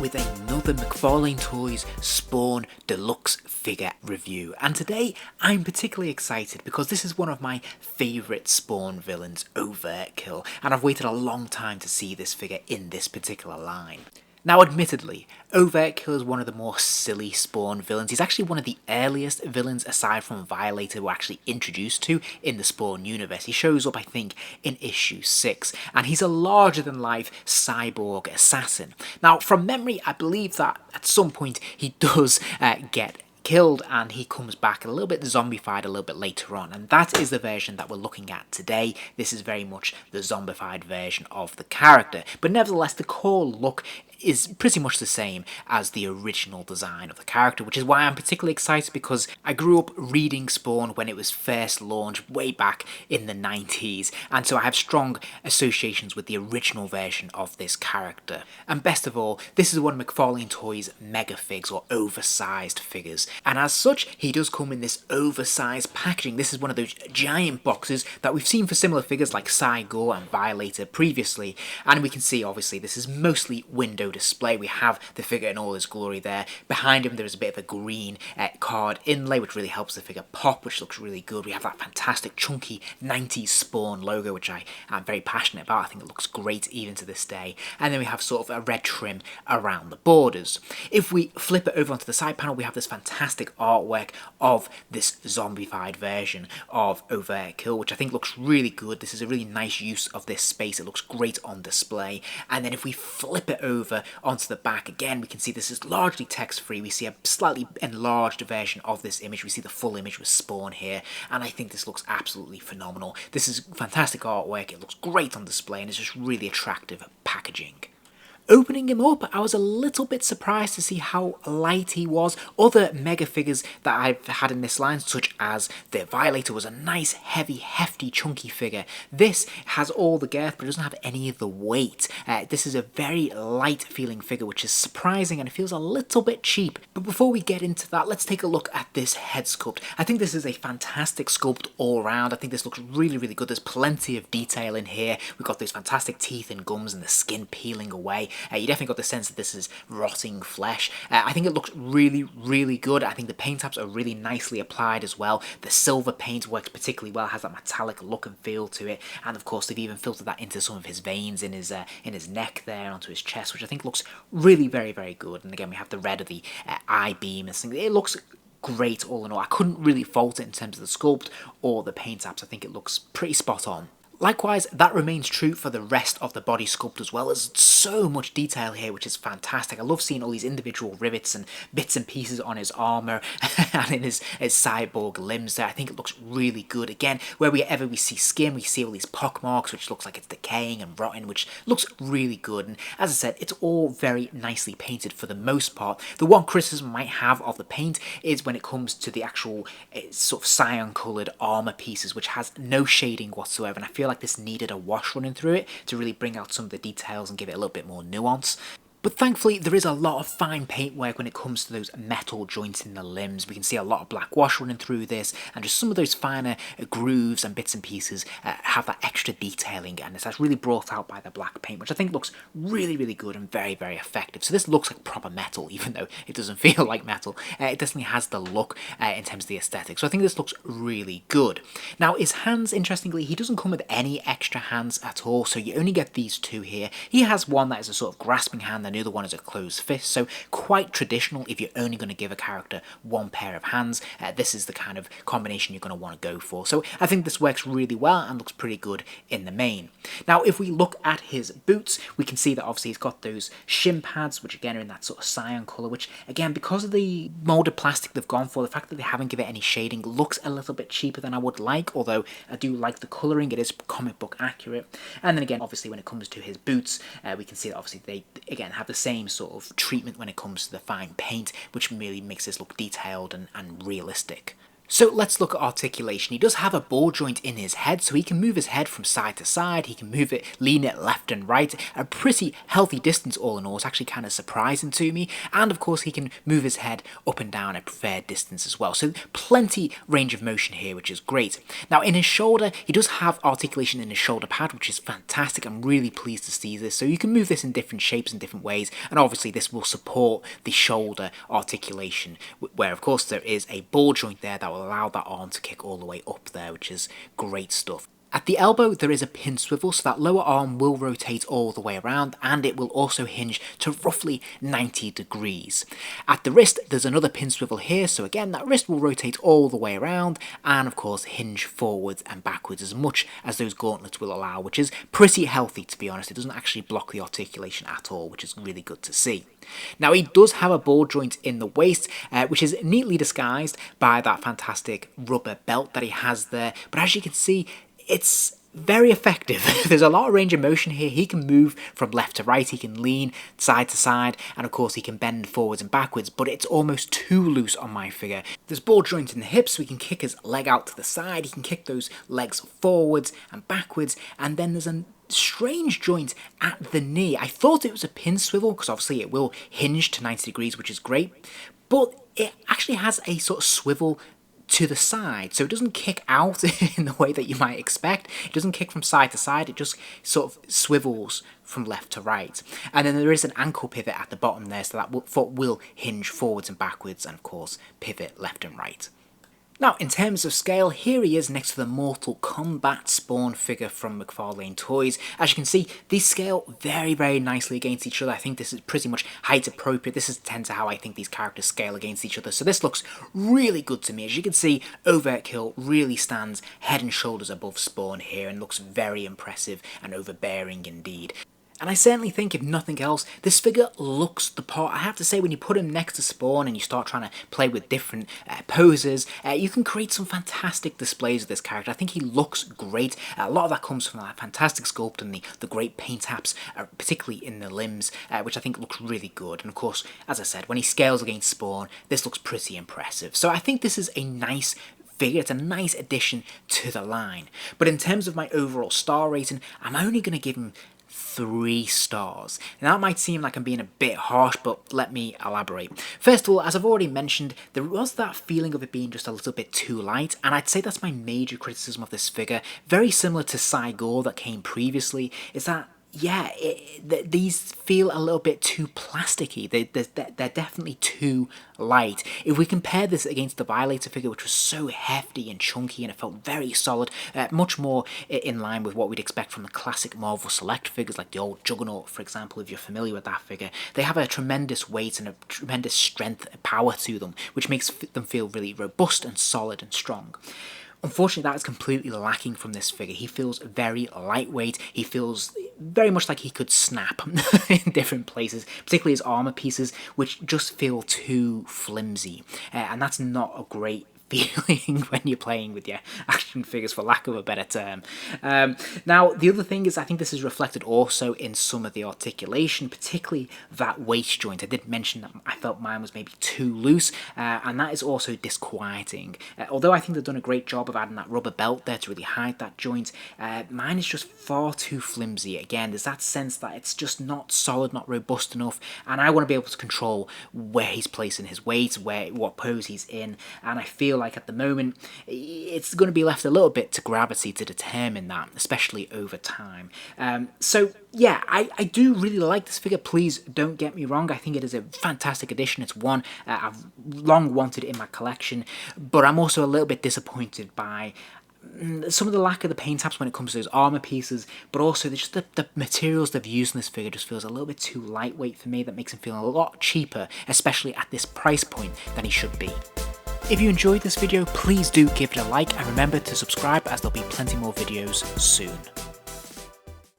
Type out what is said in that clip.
with another McFarlane Toys Spawn Deluxe figure review, and today I'm particularly excited because this is one of my favourite Spawn villains, Overtkill, and I've waited a long time to see this figure in this particular line. Now admittedly, Overtkill is one of the more silly Spawn villains. He's actually one of the earliest villains aside from Violator we're actually introduced to in the Spawn universe. He shows up I think in issue 6 and he's a larger than life cyborg assassin. Now from memory I believe that at some point he does get killed and he comes back a little bit zombified a little bit later on, and that is the version that we're looking at today. This is very much the zombified version of the character, but nevertheless the core look is pretty much the same as the original design of the character, which is why I'm particularly excited because I grew up reading Spawn when it was first launched way back in the 90s, and so I have strong associations with the original version of this character. And best of all, this is one of McFarlane Toys' MegaFigs, or oversized figures, and as such he does come in this oversized packaging. This is one of those giant boxes that we've seen for similar figures like Cygor and Violator previously, and we can see obviously this is mostly window display. We have the figure in all his glory there. Behind him there is a bit of a green card inlay which really helps the figure pop, which looks really good. We have that fantastic chunky 90s Spawn logo which I am very passionate about. I think it looks great even to this day. And then we have sort of a red trim around the borders. If we flip it over onto the side panel, we have this fantastic artwork of this zombified version of Overtkill, which I think looks really good. This is a really nice use of this space. It looks great on display. And then if we flip it over onto the back again, we can see this is largely text free. We see a slightly enlarged version of this image. We see the full image with Spawn here, and I think this looks absolutely phenomenal. This is fantastic artwork. It looks great on display and it's just really attractive packaging. Opening him up, I was a little bit surprised to see how light he was. Other mega figures that I've had in this line, such as the Violator, was a nice, heavy, hefty, chunky figure. This has all the girth, but it doesn't have any of the weight. This is a very light feeling figure, which is surprising, and it feels a little bit cheap. But before we get into that, let's take a look at this head sculpt. I think this is a fantastic sculpt all around. I think this looks really, really good. There's plenty of detail in here. We've got those fantastic teeth and gums and the skin peeling away. You definitely got the sense that this is rotting flesh. I think it looks really, really good. I think the paint apps are really nicely applied as well. The silver paint works particularly well, has that metallic look and feel to it. And of course, they've even filtered that into some of his veins in his neck there, onto his chest, which I think looks really very, very good. And again, we have the red of the eye beam and things. It looks great all in all. I couldn't really fault it in terms of the sculpt or the paint apps. I think it looks pretty spot on. Likewise, that remains true for the rest of the body sculpt as well. There's so much detail here, which is fantastic. I love seeing all these individual rivets and bits and pieces on his armour and in his cyborg limbs there. I think it looks really good. Again, wherever we see skin, we see all these pock marks, which looks like it's decaying and rotting, which looks really good. And as I said, it's all very nicely painted for the most part. The one criticism I might have of the paint is when it comes to the actual sort of cyan-coloured armour pieces, which has no shading whatsoever, and I feel like this needed a wash running through it to really bring out some of the details and give it a little bit more nuance. But thankfully there is a lot of fine paintwork when it comes to those metal joints in the limbs. We can see a lot of black wash running through this, and just some of those finer grooves and bits and pieces have that extra detailing, and that's really brought out by the black paint, which I think looks really, really good and very, very effective. So this looks like proper metal, even though it doesn't feel like metal. It definitely has the look in terms of the aesthetic, so I think this looks really good. Now his hands, interestingly, he doesn't come with any extra hands at all, so you only get these two here. He has one that is a sort of grasping hand, and the other one is a closed fist, so quite traditional if you're only going to give a character one pair of hands. This is the kind of combination you're going to want to go for, so I think this works really well and looks pretty good in the main. Now if we look at his boots, we can see that obviously he's got those shin pads, which again are in that sort of cyan colour, which again, because of the moulded plastic they've gone for, the fact that they haven't given it any shading, looks a little bit cheaper than I would like, although I do like the colouring. It is comic book accurate. And then again, obviously when it comes to his boots, we can see that obviously they again have the same sort of treatment when it comes to the fine paint, which really makes this look detailed and realistic. So let's look at articulation. He does have a ball joint in his head, so he can move his head from side to side, he can move it, lean it left and right, a pretty healthy distance all in all. It's actually kind of surprising to me, and of course he can move his head up and down a fair distance as well, so plenty range of motion here, which is great. Now in his shoulder, he does have articulation in his shoulder pad, which is fantastic. I'm really pleased to see this, so you can move this in different shapes and different ways, and obviously this will support the shoulder articulation, where of course there is a ball joint there that will allow that arm to kick all the way up there, which is great stuff. At the elbow there is a pin swivel, so that lower arm will rotate all the way around, and it will also hinge to roughly 90 degrees. At the wrist there's another pin swivel here, so again that wrist will rotate all the way around and of course hinge forwards and backwards as much as those gauntlets will allow, which is pretty healthy to be honest. It doesn't actually block the articulation at all, which is really good to see. Now he does have a ball joint in the waist, which is neatly disguised by that fantastic rubber belt that he has there, but as you can see, it's very effective. There's a lot of range of motion here. He can move from left to right, he can lean side to side, and of course he can bend forwards and backwards, but it's almost too loose on my figure. There's ball joint in the hips, so he can kick his leg out to the side, he can kick those legs forwards and backwards, and then there's a strange joint at the knee. I thought it was a pin swivel, because obviously it will hinge to 90 degrees, which is great, but it actually has a sort of swivel to the side, so it doesn't kick out in the way that you might expect. It doesn't kick from side to side, it just sort of swivels from left to right. And then there is an ankle pivot at the bottom there, so that foot will hinge forwards and backwards and of course pivot left and right. Now, in terms of scale, here he is next to the Mortal Kombat Spawn figure from McFarlane Toys. As you can see, these scale very, very nicely against each other. I think this is pretty much height appropriate. This is tends to how I think these characters scale against each other. So this looks really good to me. As you can see, Overtkill really stands head and shoulders above Spawn here and looks very impressive and overbearing indeed. And I certainly think, if nothing else, this figure looks the part. I have to say, when you put him next to Spawn and you start trying to play with different poses, you can create some fantastic displays of this character. I think he looks great. A lot of that comes from that fantastic sculpt and the great paint apps, particularly in the limbs, which I think looks really good. And of course, as I said, when he scales against Spawn, this looks pretty impressive. So I think this is a nice figure. It's a nice addition to the line. But in terms of my overall star rating, I'm only going to give him 3 stars. Now that might seem like I'm being a bit harsh, but let me elaborate. First of all, as I've already mentioned, there was that feeling of it being just a little bit too light, and I'd say that's my major criticism of this figure. Very similar to Cygor that came previously, is that yeah, these feel a little bit too plasticky. They're definitely too light. If we compare this against the Violator figure, which was so hefty and chunky and it felt very solid, much more in line with what we'd expect from the classic Marvel Select figures like the old Juggernaut, for example, if you're familiar with that figure. They have a tremendous weight and a tremendous strength and power to them, which makes them feel really robust and solid and strong. Unfortunately, that is completely lacking from this figure. He feels very lightweight. He feels very much like he could snap in different places, particularly his armor pieces, which just feel too flimsy. And that's not a great feeling when you're playing with your action figures, for lack of a better term. Now, the other thing is, I think this is reflected also in some of the articulation, particularly that waist joint. I did mention that I felt mine was maybe too loose, and that is also disquieting. Although I think they've done a great job of adding that rubber belt there to really hide that joint, mine is just far too flimsy. Again, there's that sense that it's just not solid, not robust enough, and I want to be able to control where he's placing his weight, what pose he's in, and I feel like at the moment it's going to be left a little bit to gravity to determine that, especially over time. So yeah, I do really like this figure. Please don't get me wrong, I think it is a fantastic addition. It's one I've long wanted in my collection, but I'm also a little bit disappointed by some of the lack of the paint apps when it comes to those armor pieces, but also just the materials they've used in this figure just feels a little bit too lightweight for me. That makes him feel a lot cheaper, especially at this price point, than he should be. If you enjoyed this video, please do give it a like, and remember to subscribe, as there'll be plenty more videos soon.